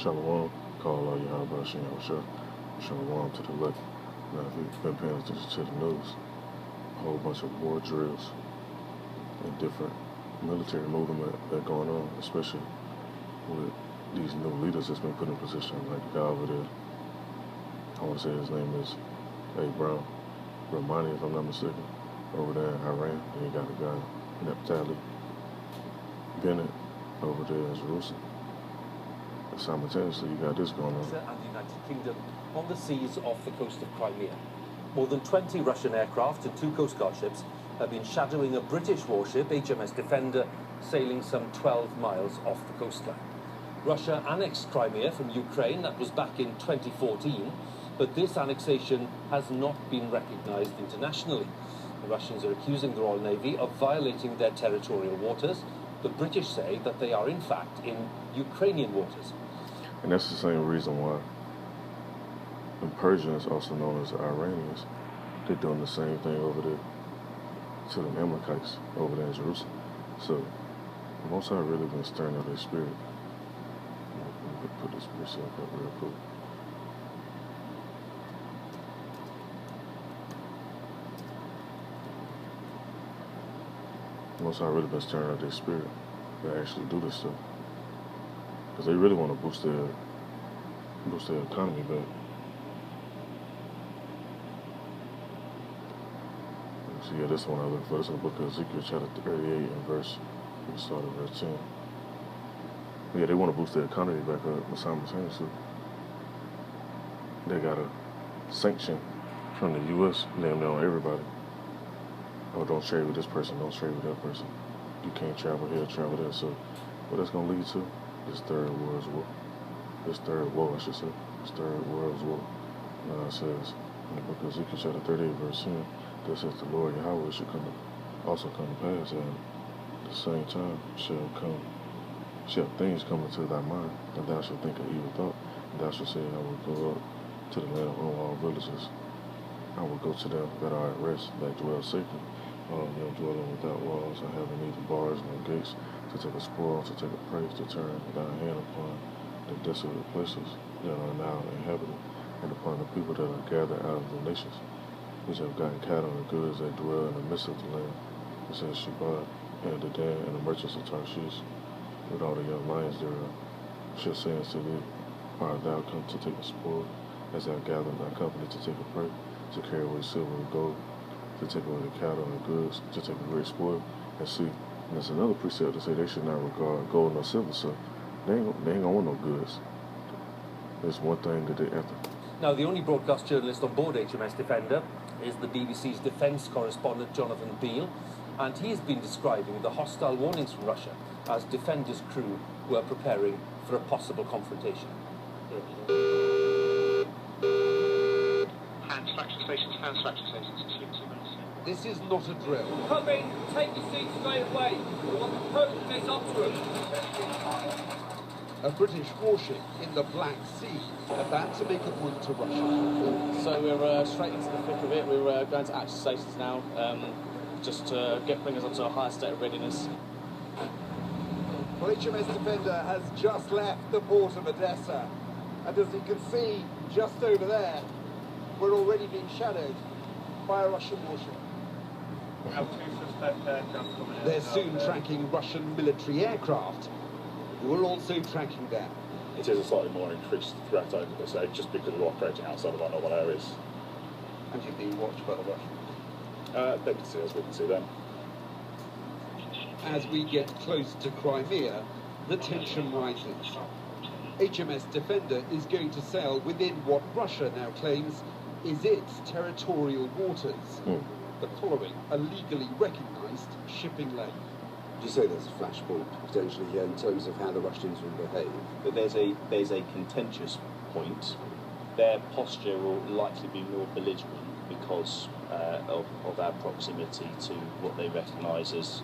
Shalom, call all Yahweh Hashem Yahushua. Shalom to the left. Now, if you've been paying attention to the news, a whole bunch of war drills and different military movement that going on, especially with these new leaders that's been put in position, like the guy over there. I want to say his name is Brown, Romani, if I'm not mistaken, over there in Iran. And you got the guy, Naphtali Bennett, over there in Jerusalem. And simultaneously, you got this going on. And the United Kingdom on the seas off the coast of Crimea. More than 20 Russian aircraft and 2 Coast Guard ships have been shadowing a British warship, HMS Defender, sailing some 12 miles off the coastline. Russia annexed Crimea from Ukraine, that was back in 2014, but this annexation has not been recognised internationally. The Russians are accusing the Royal Navy of violating their territorial waters. The British say that they are in fact in Ukrainian waters. And that's the same reason why the Persians, also known as the Iranians, they're doing the same thing over there to the Amalekites over there in Jerusalem. So the Most High really been stirring up their spirit. Let me put this precept up real quick. The Most High really been stirring up their spirit to actually do this stuff, because they really want to boost their economy back. So yeah, this one I look for. This is the book of Ezekiel, chapter 38, and we start at verse 10. Yeah, they want to boost their economy back up, but simultaneously, they got a sanction from the U.S. named on everybody. Oh, don't trade with this person, don't trade with that person. You can't travel here, travel there. So what that's going to lead to? This third world war. This third war, I should say. This third world war. Now it says in the book of Ezekiel, chapter 38, verse 10, that says the Lord Yahweh should also come to pass, and at the same time shall things come into thy mind, and thou shalt think of evil thought, and thou shalt say, I will go up to the land of unwalled villages. I will go to them that are at rest, that dwell safely. All of them dwelling without walls, and having neither bars nor gates, to take a spoil, to take a prey, to turn thine hand upon the desolate places that are now inhabited, and upon the people that are gathered out of the nations, which have gotten cattle and goods that dwell in the midst of the land. It says Sheba, and Dedan, and the merchants of Tarshish, with all the young lions thereof, shall say unto thee, art thou come to take a spoil, as thou gather thy company to take a prey, to carry away silver and gold, to take away the cattle and goods, to take a great spoil. And see, and there's another precept to say they should not regard gold nor silver, so they ain't gonna want no goods. There's one thing that they after. Now, the only broadcast journalist on board HMS Defender is the BBC's defence correspondent Jonathan Beale, and he's been describing the hostile warnings from Russia as Defender's crew were preparing for a possible confrontation. Hands fracture stations, hands fracture stations. This is not a drill. Come in, take your seat straight away. We want the process up to us. A British warship in the Black Sea about to make a point to Russia. So we're straight into the thick of it. We're going to action stations now, just to bring us up to a higher state of readiness. Well, HMS Defender has just left the port of Odessa, and as you can see just over there, we're already being shadowed by a Russian warship. We have 2 suspect aircraft coming in. They're soon tracking Russian military aircraft, who are also tracking them. It is a slightly more increased threat, I would say, just because we're operating outside of our normal areas. And you're being watched by the Russians. They can see us, we can see them. As we get close to Crimea, the tension rises. HMS Defender is going to sail within what Russia now claims is its territorial waters, but following a legally recognised shipping lane. Would you say there's a flashpoint potentially here in terms of how the Russians will behave? But there's a contentious point. Their posture will likely be more belligerent because of our proximity to what they recognise as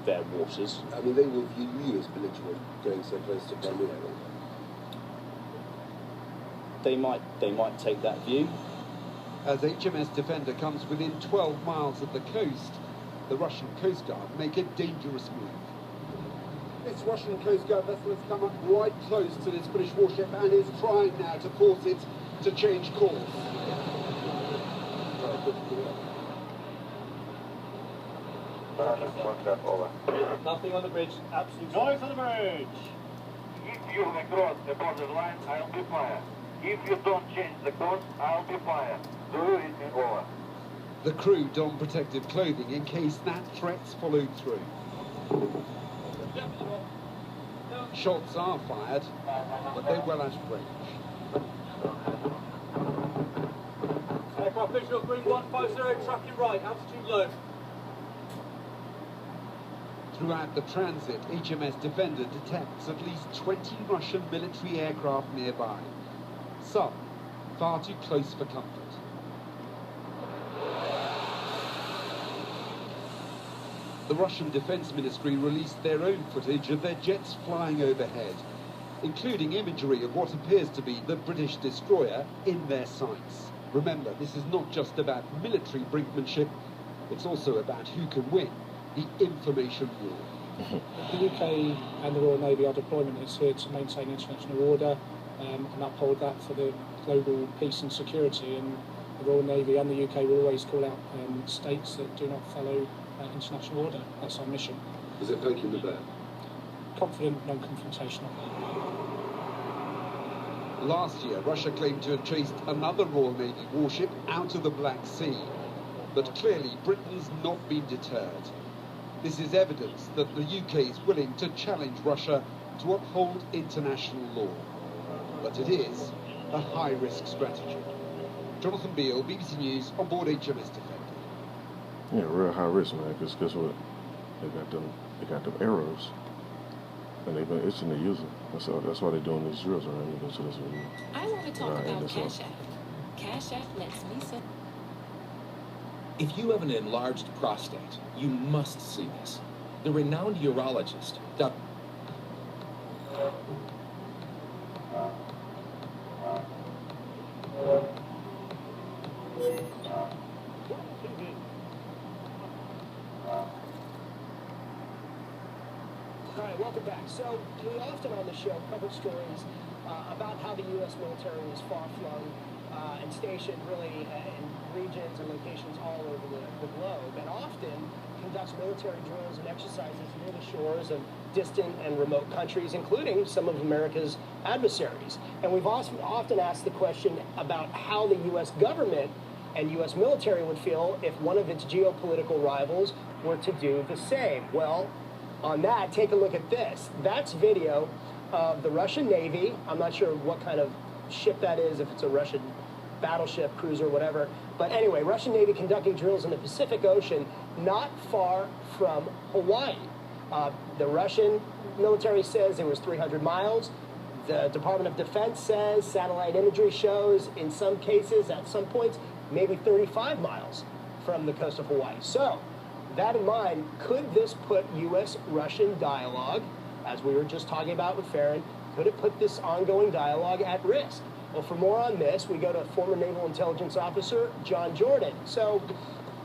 their waters. I mean, they will view you as belligerent going so close to Crimea. They might take that view. As HMS Defender comes within 12 miles of the coast, the Russian Coast Guard make a dangerous move. This Russian Coast Guard vessel has come up right close to this British warship and is trying now to force it to change course. Nothing on the bridge, absolutely. Noise on the bridge! If you cross the border line, I'll be fire. If you don't change the course, I'll be fire. Do you read me? Over. The crew don protective clothing in case that threat's followed through. Shots are fired, but they're well out of range. Aircraft visual, green 150, tracking right, altitude low. Throughout the transit, HMS Defender detects at least 20 Russian military aircraft nearby. Some far too close for comfort. The Russian Defense Ministry released their own footage of their jets flying overhead, including imagery of what appears to be the British destroyer in their sights. Remember, this is not just about military brinkmanship, it's also about who can win the information war. The UK and the Royal Navy, our deployment is here to maintain international order and uphold that for the global peace and security, and the Royal Navy and the UK will always call out states that do not follow international order. That's our mission. Is it poking the bear? Confident, non-confrontational. Last year, Russia claimed to have chased another Royal Navy warship out of the Black Sea. But clearly, Britain's not been deterred. This is evidence that the UK is willing to challenge Russia to uphold international law. But it is a high-risk strategy. Jonathan Beale, BBC News, on board HMS Defender. Yeah, real high risk, man, because guess what? They got them arrows, and they've been itching to use them. That's why they're doing these drills around here. So this video. I want to talk about Cash App. Cash App lets me set. If you have an enlarged prostate, you must see this. The renowned urologist, Dr. All right, welcome back. So we often on the show cover stories about how the U.S. military is far-flung and stationed really in regions and locations all over the globe, and often conducts military drills and exercises near the shores of distant and remote countries, including some of America's adversaries. And we've often asked the question about how the U.S. government and U.S. military would feel if one of its geopolitical rivals were to do the same. Well, on that, take a look at this. That's video of the Russian Navy. I'm not sure what kind of ship that is, if it's a Russian battleship, cruiser, whatever. But anyway, Russian Navy conducting drills in the Pacific Ocean not far from Hawaii. The Russian military says it was 300 miles. The Department of Defense says, satellite imagery shows, in some cases, at some points, maybe 35 miles from the coast of Hawaii. So, that in mind, could this put U.S.-Russian dialogue, as we were just talking about with Farron, could it put this ongoing dialogue at risk? Well, for more on this, we go to former Naval Intelligence Officer John Jordan. So,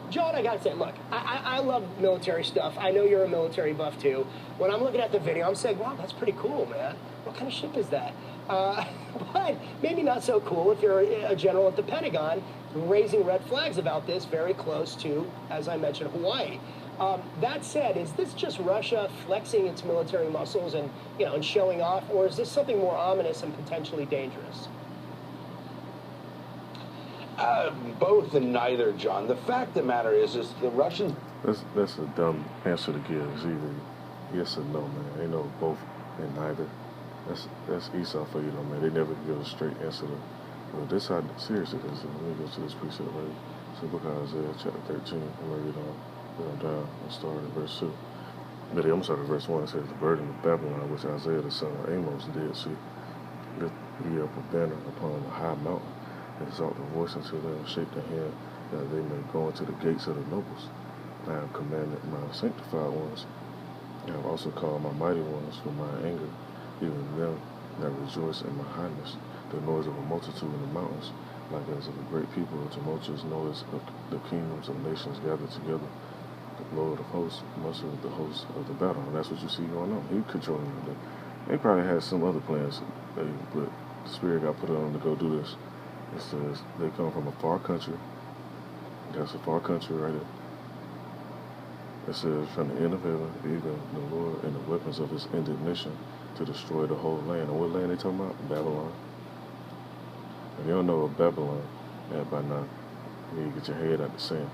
John, I got to say, look, I love military stuff. I know you're a military buff, too. When I'm looking at the video, I'm saying, wow, that's pretty cool, man. What kind of ship is that? But maybe not so cool if you're a general at the Pentagon raising red flags about this very close to, as I mentioned, Hawaii. That said, is this just Russia flexing its military muscles and, and showing off, or is this something more ominous and potentially dangerous? Both and neither, John. The fact of the matter is the Russians... That's a dumb answer to give. It's either yes or no, man. Ain't no both and neither. That's Esau for you, though, man. They never give a straight answer to. Well, this how serious it is. Let me go to this precept right here. So book of Isaiah chapter 13. I'm gonna read on down. I'll start at verse 2. But I'm gonna start at verse 1. It says, "The burden of Babylon, which Isaiah the son of Amos did see, lift ye up a banner upon a high mountain, exalt the voice unto them, shake the hand, that they may go into the gates of the nobles. I have commanded my sanctified ones. I have also called my mighty ones for my anger, even them that rejoice in my highness. The noise of a multitude in the mountains, like as of a great people, a tumultuous noise of the kingdoms of nations gathered together. Lord of hosts, mustered the host of the battle. And that's what you see going on. He controlling them. They probably had some other plans, but the Spirit got put on them to go do this. It says they come from a far country. That's a far country right there. It says, from the end of heaven, even the Lord and the weapons of his indignation to destroy the whole land. And what land they talking about? Babylon. If you don't know what Babylon at by now, you need to get your head out the sand.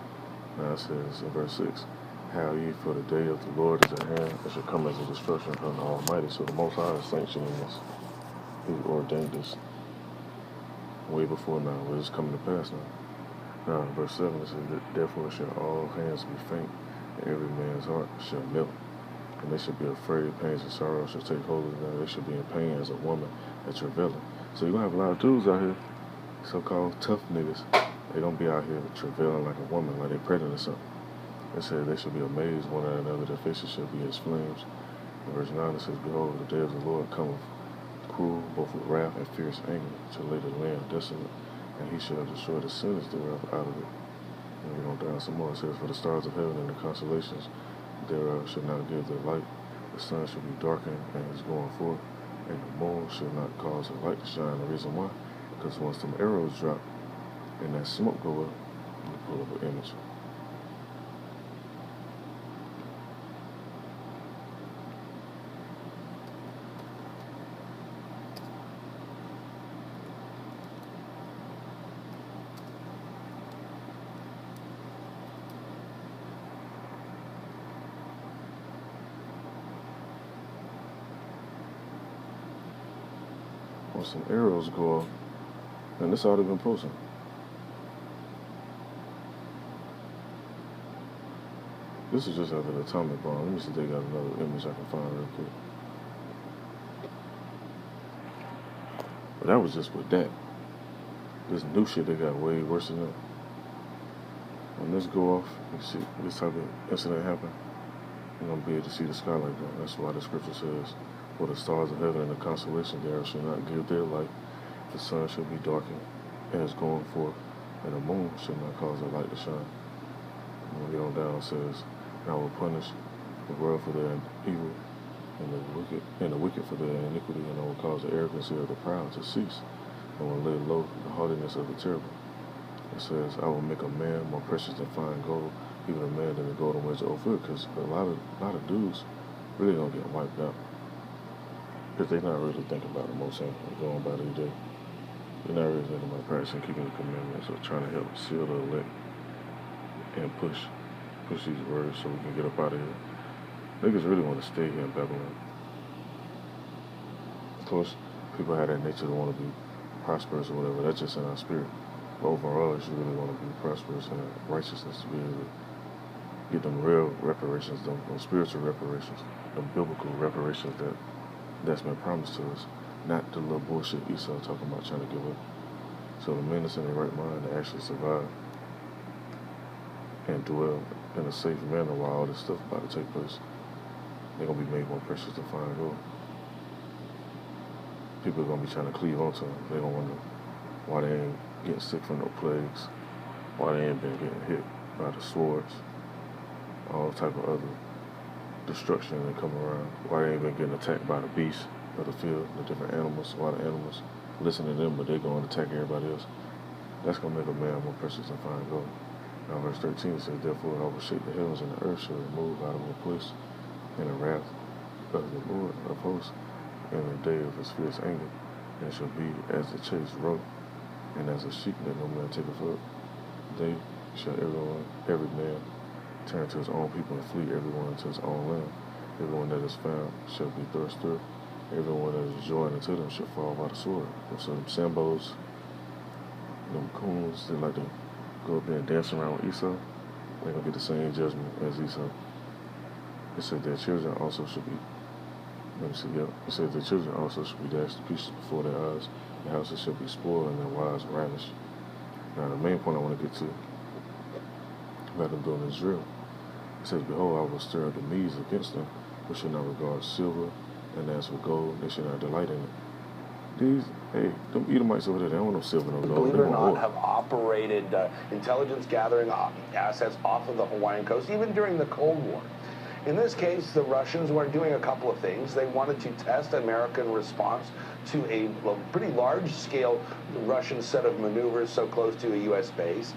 Now it says in verse 6, how ye, for the day of the Lord is at hand, it shall come as a destruction from the Almighty. So the Most High is sanctioning this. He ordained this way before now, but it's coming to pass now. Now, in verse 7, it says, therefore shall all hands be faint, and every man's heart shall melt. And they shall be afraid, pains and sorrow shall take hold of them. They shall be in pain as a woman at travailing. So you're going to have a lot of dudes out here, so-called tough niggas. They're going to be out here travailing like a woman, like they're pregnant or something. It says they shall be amazed one at another, their faces shall be as flames. In verse 9 it says, behold, the day of the Lord cometh, cruel, both with wrath and fierce anger, to lay the land desolate, and he shall destroy the sinners thereof out of it. And we go down some more. It says, for the stars of heaven and the constellations thereof shall not give their light. The sun shall be darkened and is going forth, and the moon shall not cause the light to shine. The reason why? Because once them arrows drop and that smoke go up, you pull up an image. When some arrows go off, and this ought to have been posted. This is just after the atomic bomb. Let me see if they got another image I can find real quick. But that was just with that. This new shit they got way worse than that. When this go off, you see this type of incident happen, you're gonna be able to see the sky like that. That's why the scripture says, for the stars of heaven and the constellation thereof shall not give their light. The sun shall be darkened and is going forth, and the moon shall not cause the light to shine. And when we on down, it says, and I will punish the world for their evil, and the wicked for their iniquity, and I will cause the arrogancy of the proud to cease, and will lay low the haughtiness of the terrible. It says, I will make a man more precious than fine gold, even a man than the golden wedge of Ophir, because a lot of dudes really don't get wiped out. Because they're not really thinking about the Most High and going by their day. They're not really thinking about practicing keeping the commandments or trying to help seal the elect and push these words so we can get up out of here. Niggas really want to stay here in Babylon. Of course, people have that nature to want to be prosperous or whatever. That's just in our spirit. But overall, you really want to be prosperous and righteousness to be able to get them real reparations, them spiritual reparations, them biblical reparations that's been promised to us. Not the little bullshit Esau talking about trying to give up. So the men that's in their right mind to actually survive and dwell in a safe manner while all this stuff about to take place, they're going to be made more precious than fine gold. People are going to be trying to cleave onto them. They don't wonder why they ain't getting sick from no plagues, why they ain't been getting hit by the swords, all type of other destruction that come around, why they ain't been getting attacked by the beasts of the field, the different animals, why the animals listen to them but they go and attack everybody else. That's going to make a man more precious than fine gold. Now verse 13 says, therefore I will shake the heavens and the earth shall remove out of their place in the wrath of the Lord of hosts in the day of his fierce anger, and shall be as the chased roe, and as a sheep that no man taketh up. They shall every man turn to his own people and flee, everyone to his own land. Everyone that is found shall be thrust through. Everyone that is joined unto them shall fall by the sword. And so them Sambos, them coons, they like to go up there and dance around with Esau. They're going to get the same judgment as Esau. It said their children also should be, let me see, yeah. It said their children also should be dashed to pieces before their eyes. Their houses shall be spoiled and their wives ravished. Now the main point I want to get to about them doing this drill, it says, behold, I will stir up the Medes against them, which shall not regard silver, and as for gold, they shall not delight in it. Hey, them Edomites over there, they don't want no silver, no gold. Believe it They or want not, oil. have operated intelligence gathering assets off of the Hawaiian coast, even during the Cold War. In this case, the Russians were doing a couple of things. They wanted to test American response to a pretty large-scale Russian set of maneuvers so close to a U.S. base.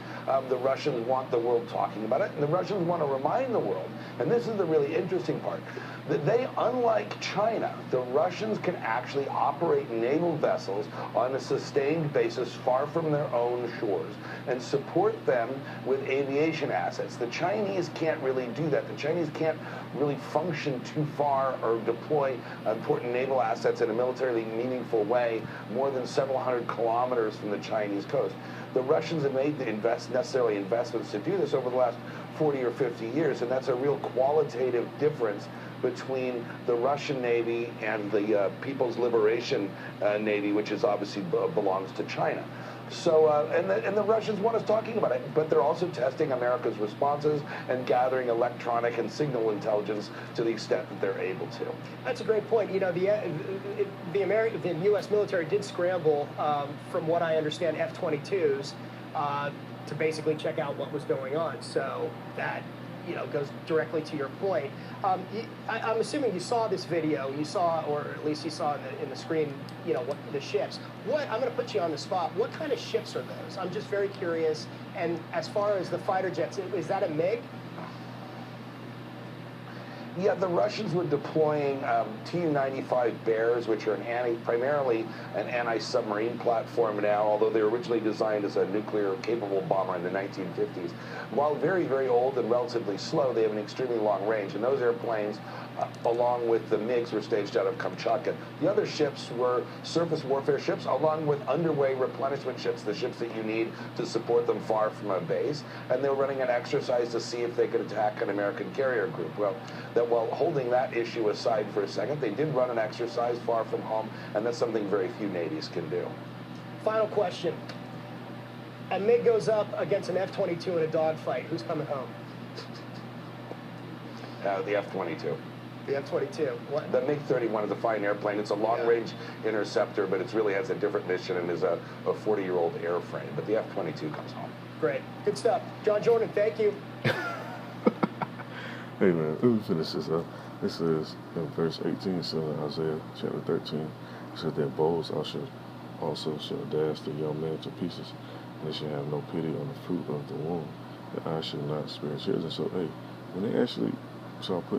The Russians want the world talking about it, and the Russians want to remind the world, and this is the really interesting part, that they, unlike China, the Russians can actually operate naval vessels on a sustained basis far from their own shores and support them with aviation assets. The Chinese can't really do that. The Chinese can't really function too far or deploy important naval assets in a militarily meaningful way more than several hundred kilometers from the Chinese coast. The Russians have made the necessary investments to do this over the last 40 or 50 years, and that's a real qualitative difference between the Russian Navy and the People's Liberation Navy, which is obviously belongs to China. So, and the Russians want us talking about it, but they're also testing America's responses and gathering electronic and signal intelligence to the extent that they're able to. That's a great point. You know, the U.S. military did scramble, from what I understand, F-22s to basically check out what was going on. So that, you know, goes directly to your point. I'm assuming you saw this video. You saw, or at least you saw in the screen, you know, what the ships. What, I'm going to put you on the spot. What kind of ships are those? I'm just very curious. And as far as the fighter jets, is that a MiG? Yeah, the Russians were deploying Tu-95 Bears, which are primarily an anti-submarine platform now, although they were originally designed as a nuclear-capable bomber in the 1950s. While very, very old and relatively slow, they have an extremely long range, and those airplanes, along with the MiGs, were staged out of Kamchatka. The other ships were surface warfare ships, along with underway replenishment ships, the ships that you need to support them far from a base, and they were running an exercise to see if they could attack an American carrier group. Well, while holding that issue aside for a second, they did run an exercise far from home, and that's something very few navies can do. Final question. A MiG goes up against an F-22 in a dogfight. Who's coming home? The F-22. The F-22. What? The MiG-31 is a fine airplane. It's a long-range interceptor, but it really has a different mission and is a 40-year-old airframe. But the F-22 comes home. Great. Good stuff. John Jordan, thank you. Hey man, let me finish this up. This is in verse 18, so in Isaiah chapter 13. It says that bows also shall dash the young man to pieces, and they shall have no pity on the fruit of the womb. The eye shall not spare children. So hey, when they actually start putting